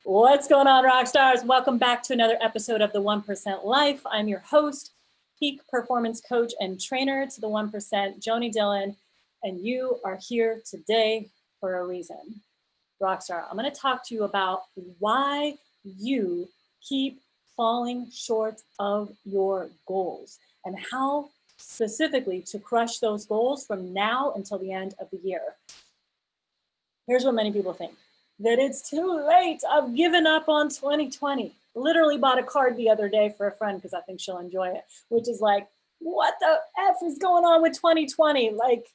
What's going on, rock stars? Welcome back to another episode of the 1% Life. I'm your host, peak performance coach and trainer to the 1%, Joanie Dillon, and you are here today for a reason. Rockstar, I'm going to talk to you about why you keep falling short of your goals and how specifically to crush those goals from now until the end of the year. Here's what many people think. That it's too late. I've given up on 2020. Literally bought a card the other day for a friend because I think she'll enjoy it, which is like, what the F is going on with 2020? Like,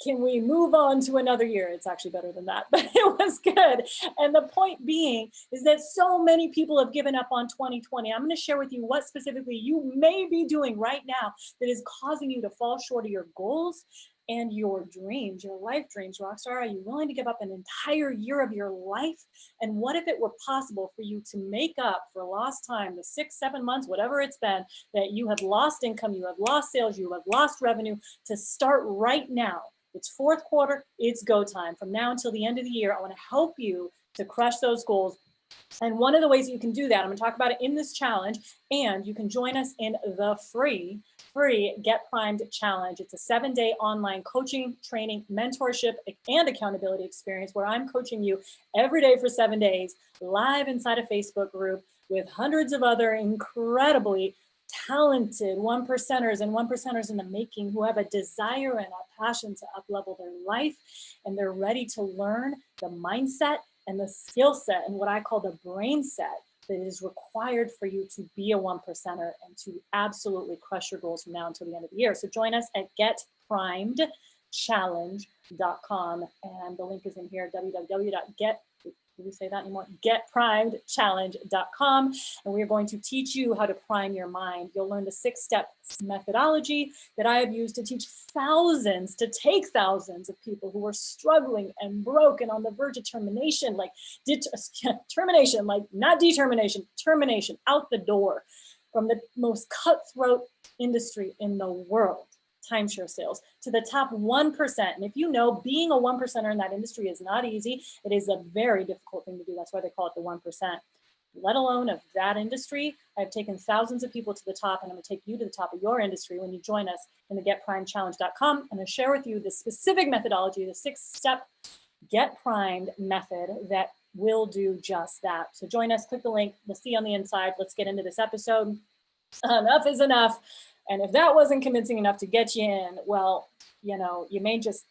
can we move on to another year? It's actually better than that, but it was good. And the point being is that so many people have given up on 2020. I'm going to share with you what specifically you may be doing right now that is causing you to fall short of your goals and your dreams, your life dreams. Rockstar, are you willing to give up an entire year of your life? And what if it were possible for you to make up for lost time, the 6-7 months, whatever it's been, that you have lost income, you have lost sales, you have lost revenue, to start right now? It's fourth quarter, it's go time. From now until the end of the year, I want to help you to crush those goals. And one of the ways that you can do that, I'm going to talk about it in this challenge, and you can join us in the free Get Primed Challenge. It's a 7-day online coaching, training, mentorship, and accountability experience where I'm coaching you every day for 7 days, live inside a Facebook group with hundreds of other incredibly talented 1%ers and 1%ers in the making who have a desire and a passion to up-level their life, and they're ready to learn the mindset and the skill set and what I call the brain set that is required for you to be a 1%er and to absolutely crush your goals from now until the end of the year. So join us at getprimedchallenge.com, and the link is in here, getprimedchallenge.com, and we are going to teach you how to prime your mind. You'll learn the 6-step methodology that I have used to teach thousands of people who are struggling and broken on the verge of termination, termination, like not determination, termination, out the door from the most cutthroat industry in the world, timeshare sales, to the top 1%. And if you know, being a 1%er in that industry is not easy. It is a very difficult thing to do. That's why they call it the 1%. Let alone of that industry, I've taken thousands of people to the top, and I'm going to take you to the top of your industry when you join us in the getprimedchallenge.com. I'm going to share with you the specific methodology, the 6-step Get Primed method that will do just that. So join us, click the link. We'll see you on the inside. Let's get into this episode. Enough is enough. And if that wasn't convincing enough to get you in, well, you may just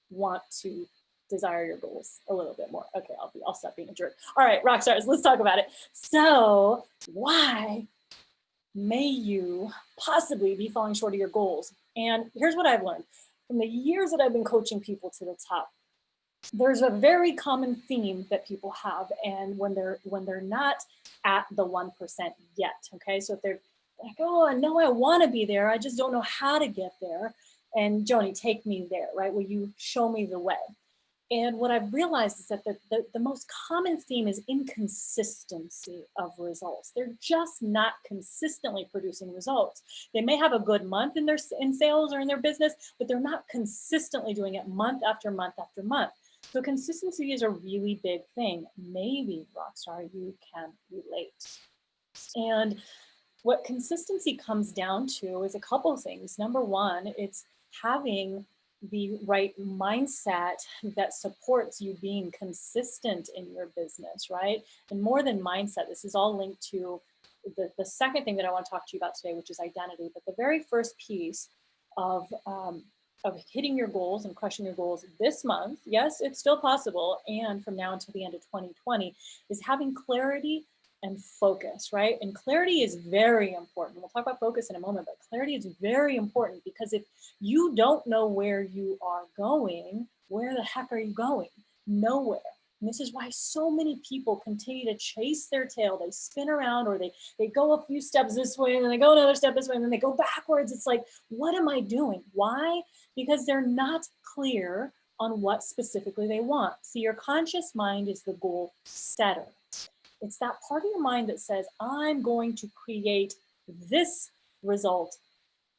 want to desire your goals a little bit more. Okay, I'll stop being a jerk. All right, rock stars, let's talk about it. So why may you possibly be falling short of your goals? And here's what I've learned from the years that I've been coaching people to the top. There's a very common theme that people have, and when they're not at the 1% yet. Okay, so if they're like, oh, I know I want to be there, I just don't know how to get there. And Joanie, take me there, right? Will you show me the way? And what I've realized is that the most common theme is inconsistency of results. They're just not consistently producing results. They may have a good month in sales or in their business, but they're not consistently doing it month after month after month. So consistency is a really big thing. Maybe, Rockstar, you can relate. And what consistency comes down to is a couple of things. Number one, it's having the right mindset that supports you being consistent in your business, right? And more than mindset, this is all linked to the second thing that I want to talk to you about today, which is identity. But the very first piece of hitting your goals and crushing your goals this month, yes, it's still possible, and from now until the end of 2020, is having clarity and focus, right? And clarity is very important. We'll talk about focus in a moment, but clarity is very important, because if you don't know where you are going, where the heck are you going? Nowhere. And this is why so many people continue to chase their tail. They spin around, or they go a few steps this way, and then they go another step this way, and then they go backwards. It's like, what am I doing? Why? Because they're not clear on what specifically they want. See, your conscious mind is the goal setter. It's that part of your mind that says, I'm going to create this result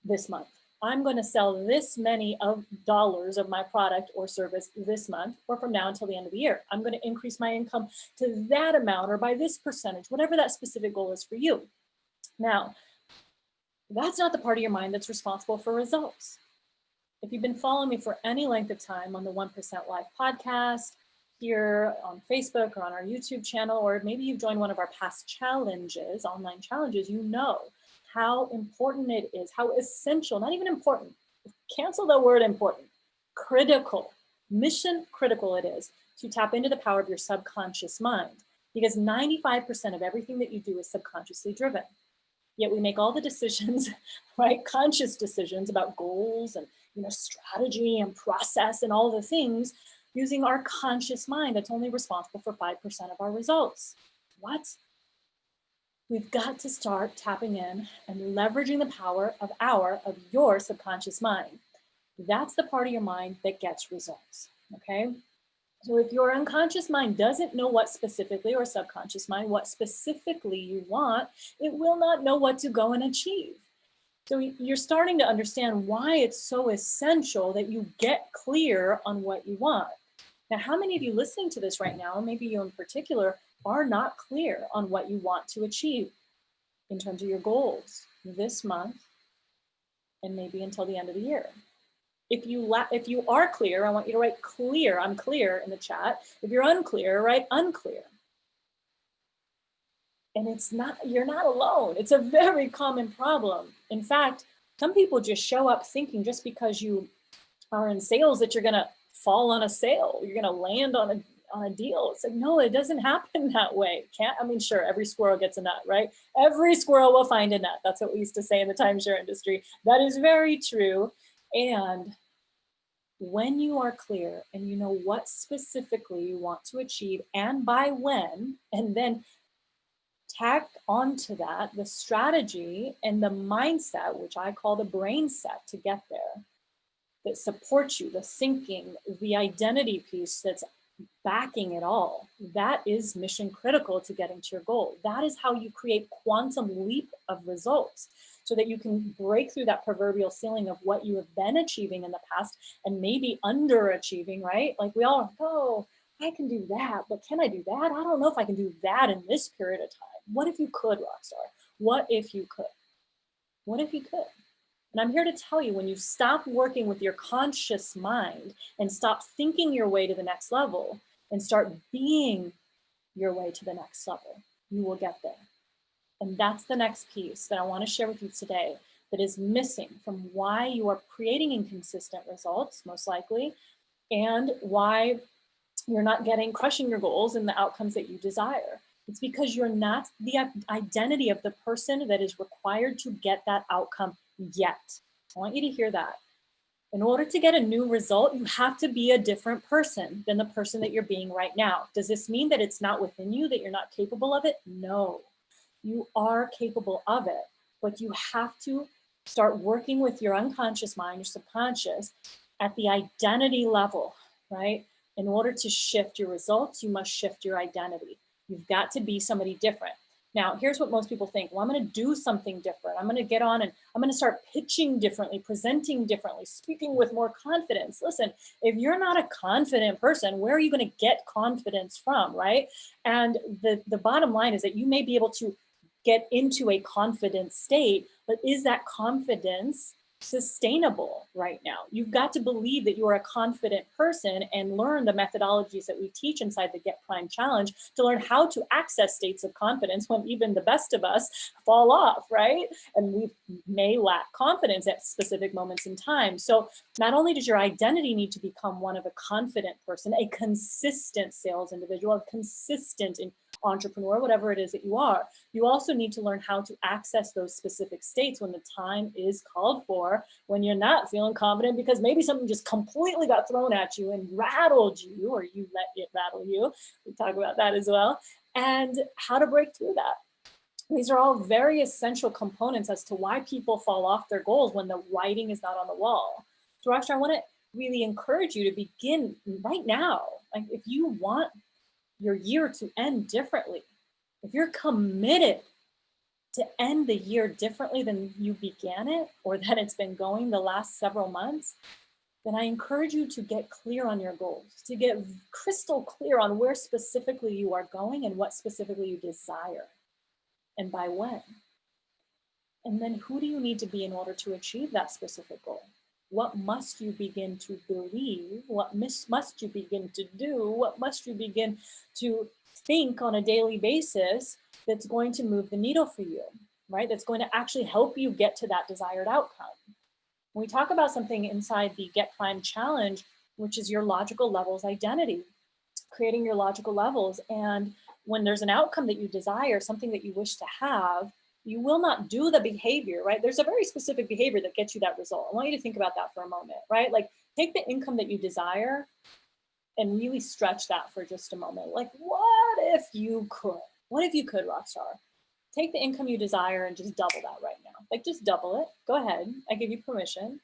this month. I'm going to sell this many of dollars of my product or service this month, or from now until the end of the year. I'm going to increase my income to that amount or by this percentage, whatever that specific goal is for you. Now, that's not the part of your mind that's responsible for results. If you've been following me for any length of time on the 1% Live podcast, here on Facebook or on our YouTube channel, or maybe you've joined one of our past challenges, online challenges, you know how important it is, how essential, not even important, cancel the word important, critical, mission critical it is to tap into the power of your subconscious mind, because 95% of everything that you do is subconsciously driven. Yet we make all the decisions, right? Conscious decisions about goals and strategy and process and all the things using our conscious mind that's only responsible for 5% of our results. What? We've got to start tapping in and leveraging the power of your subconscious mind. That's the part of your mind that gets results, okay? So if your unconscious mind doesn't know what specifically, or subconscious mind, what specifically you want, it will not know what to go and achieve. So you're starting to understand why it's so essential that you get clear on what you want. Now, how many of you listening to this right now, maybe you in particular, are not clear on what you want to achieve in terms of your goals this month and maybe until the end of the year? If you are clear, I want you to write clear, I'm clear in the chat. If you're unclear, write unclear. And you're not alone. It's a very common problem. In fact, some people just show up thinking just because you are in sales that you're gonna fall on a sale, you're gonna land on a deal. It's like, no, it doesn't happen that way. Sure, every squirrel gets a nut, right? Every squirrel will find a nut. That's what we used to say in the timeshare industry. That is very true. And when you are clear and you know what specifically you want to achieve and by when, and then tack onto that the strategy and the mindset, which I call the brain set to get there, that supports you, the thinking, the identity piece that's backing it all, that is mission critical to getting to your goal. That is how you create quantum leap of results, so that you can break through that proverbial ceiling of what you have been achieving in the past and maybe underachieving, right? Like we all, oh, I can do that, but can I do that? I don't know if I can do that in this period of time. What if you could, Rockstar? What if you could? What if you could? And I'm here to tell you, when you stop working with your conscious mind and stop thinking your way to the next level and start being your way to the next level, you will get there. And that's the next piece that I want to share with you today that is missing from why you are creating inconsistent results, most likely, and why you're not crushing your goals and the outcomes that you desire. It's because you're not the identity of the person that is required to get that outcome yet. I want you to hear that. In order to get a new result, you have to be a different person than the person that you're being right now. Does this mean that it's not within you, that you're not capable of it? No, you are capable of it, but you have to start working with your unconscious mind, your subconscious, at the identity level, right? In order to shift your results, you must shift your identity. You've got to be somebody different. Now, here's what most people think. Well, I'm going to do something different. I'm going to get on and I'm going to start pitching differently, presenting differently, speaking with more confidence. Listen, if you're not a confident person, where are you going to get confidence from, right? And the bottom line is that you may be able to get into a confident state, but is that confidence sustainable right now? You've got to believe that you are a confident person and learn the methodologies that we teach inside the Get Prime Challenge to learn how to access states of confidence when even the best of us fall off, right? And we may lack confidence at specific moments in time. So not only does your identity need to become one of a confident person, a consistent sales individual, a consistent entrepreneur, whatever it is that you are, you also need to learn how to access those specific states when the time is called for, when you're not feeling confident because maybe something just completely got thrown at you and rattled you, or you let it rattle you. We talk about that as well, and how to break through that. These are all very essential components as to why people fall off their goals when the writing is not on the wall. So actually, I want to really encourage you to begin right now. Like, if you want your year to end differently, if you're committed to end the year differently than you began it or that it's been going the last several months, then I encourage you to get clear on your goals, to get crystal clear on where specifically you are going and what specifically you desire and by when. And then who do you need to be in order to achieve that specific goal? What must you begin to believe? What must you begin to do? What must you begin to think on a daily basis that's going to move the needle for you, right? That's going to actually help you get to that desired outcome. When we talk about something inside the Get Prime Challenge, which is your logical levels identity, creating your logical levels. And when there's an outcome that you desire, something that you wish to have, you will not do the behavior, right? There's a very specific behavior that gets you that result. I want you to think about that for a moment, right? Like take the income that you desire and really stretch that for just a moment. Like, what if you could? What if you could, Rockstar? Take the income you desire and just double that right now. Like just double it. Go ahead. I give you permission.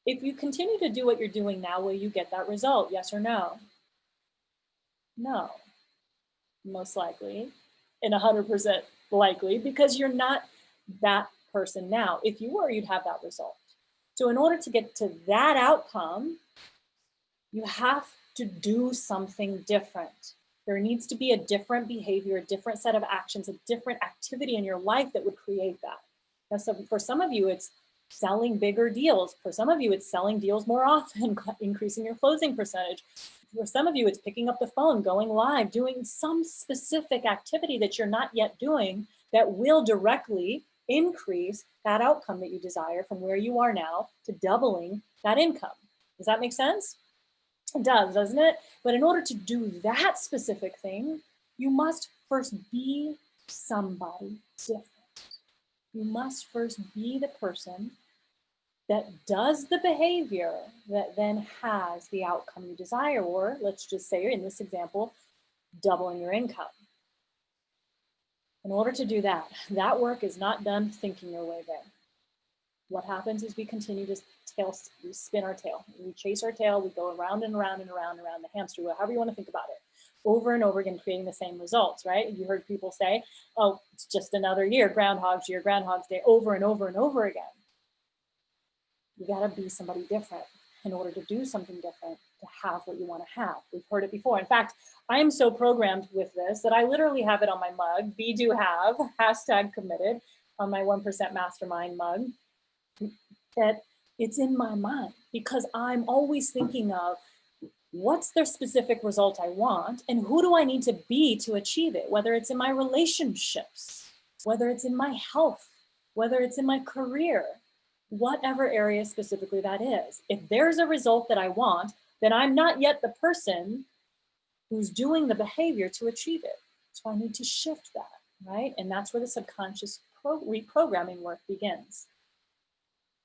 If you continue to do what you're doing now, will you get that result? Yes or no? No, most likely, and 100% likely, because you're not that person now. If you were, you'd have that result. So in order to get to that outcome, you have to do something different. There needs to be a different behavior, a different set of actions, a different activity in your life that would create that. Now, so for some of you, it's selling bigger deals. For some of you, it's selling deals more often, increasing your closing percentage. For some of you, it's picking up the phone, going live, doing some specific activity that you're not yet doing that will directly increase that outcome that you desire from where you are now to doubling that income. Does that make sense? It does, doesn't it? But in order to do that specific thing, you must first be somebody different. You must first be the person that does the behavior that then has the outcome you desire, or let's just say in this example, doubling your income. In order to do that, that work is not done thinking your way there. What happens is we continue to spin our tail. We chase our tail, we go around and around and around and around the hamster wheel, however you want to think about it, over and over again, creating the same results, right? You heard people say, oh, it's just another year, Groundhog's Year, Groundhog's Day, over and over and over again. You gotta be somebody different in order to do something different, to have what you wanna have. We've heard it before. In fact, I am so programmed with this that I literally have it on my mug, be do have, #committed, on my 1% mastermind mug, that it's in my mind because I'm always thinking of what's the specific result I want and who do I need to be to achieve it, whether it's in my relationships, whether it's in my health, whether it's in my career, whatever area specifically that is. If there's a result that I want, then I'm not yet the person who's doing the behavior to achieve it. So I need to shift that, right? And that's where the subconscious reprogramming work begins.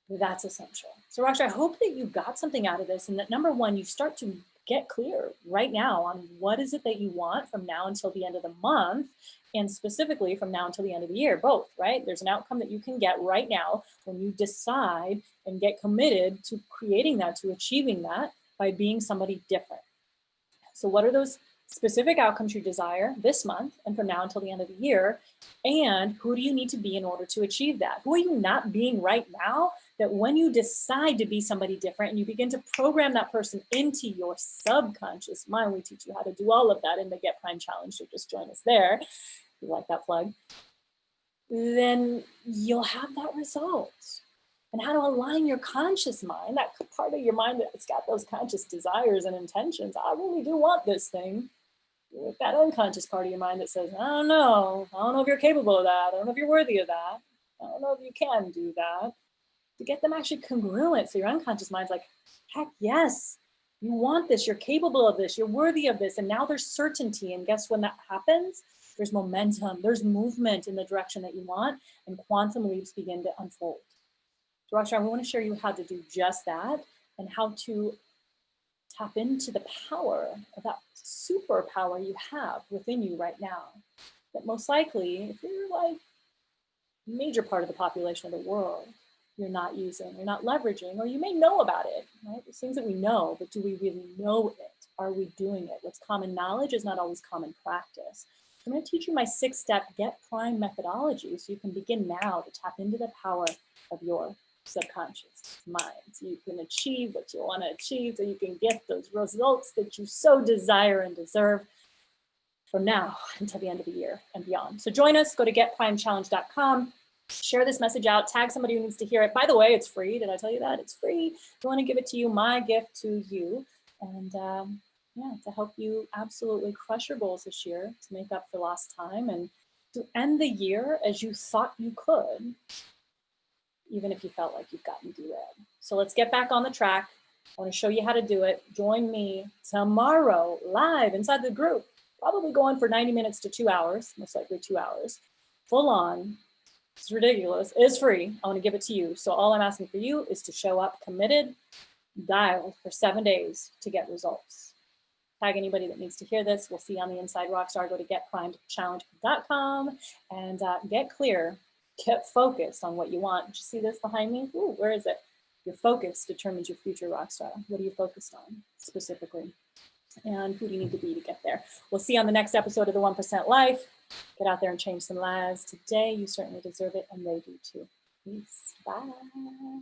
That's essential. So Raksha, I hope that you got something out of this and that number one, you start to get clear right now on what is it that you want from now until the end of the month, and specifically from now until the end of the year, both, right? There's an outcome that you can get right now when you decide and get committed to creating that, to achieving that by being somebody different. So what are those specific outcomes you desire this month and from now until the end of the year? And who do you need to be in order to achieve that? Who are you not being right now that when you decide to be somebody different and you begin to program that person into your subconscious mind, we teach you how to do all of that in the Get Prime Challenge, so just join us there. If you like that plug, then you'll have that result. And how to align your conscious mind, that part of your mind that's got those conscious desires and intentions. I really do want this thing. With that unconscious part of your mind that says, I don't know if you're capable of that. I don't know if you're worthy of that. I don't know if you can do that. To get them actually congruent. So your unconscious mind's like, heck yes, you want this, you're capable of this, you're worthy of this. And now there's certainty. And guess when that happens? There's momentum, there's movement in the direction that you want, and quantum leaps begin to unfold. So Raksha, we want to share you how to do just that and how to tap into the power of that superpower you have within you right now. That most likely, if you're like a major part of the population of the world, you're not using, you're not leveraging, or you may know about it, right? There's things that we know, but do we really know it? Are we doing it? What's common knowledge is not always common practice. I'm going to teach you my 6-step Get Prime methodology so you can begin now to tap into the power of your subconscious mind. So you can achieve what you want to achieve, so you can get those results that you so desire and deserve from now until the end of the year and beyond. So join us, go to getprimechallenge.com, share this message out, tag somebody who needs to hear it. By the way, it's free. Did I tell you that? It's free. I want to give it to you, my gift to you. And yeah, to help you absolutely crush your goals this year, to make up for lost time, and to end the year as you thought you could, even if you felt like you've gotten derailed. So let's get back on the track. I want to show you how to do it. Join me tomorrow live inside the group, probably going for 90 minutes to 2 hours, most likely 2 hours, full on. It's ridiculous. It's free. I want to give it to you. So all I'm asking for you is to show up committed, dialed for 7 days to get results. Tag anybody that needs to hear this. We'll see you on the Inside Rockstar. Go to getprimechallenge.com and get clear, get focused on what you want. Did you see this behind me? Ooh, where is it? Your focus determines your future rockstar. What are you focused on specifically? And who do you need to be to get there? We'll see you on the next episode of The 1% Life. Get out there and change some lives today. You certainly deserve it, and they do too. Peace. Bye.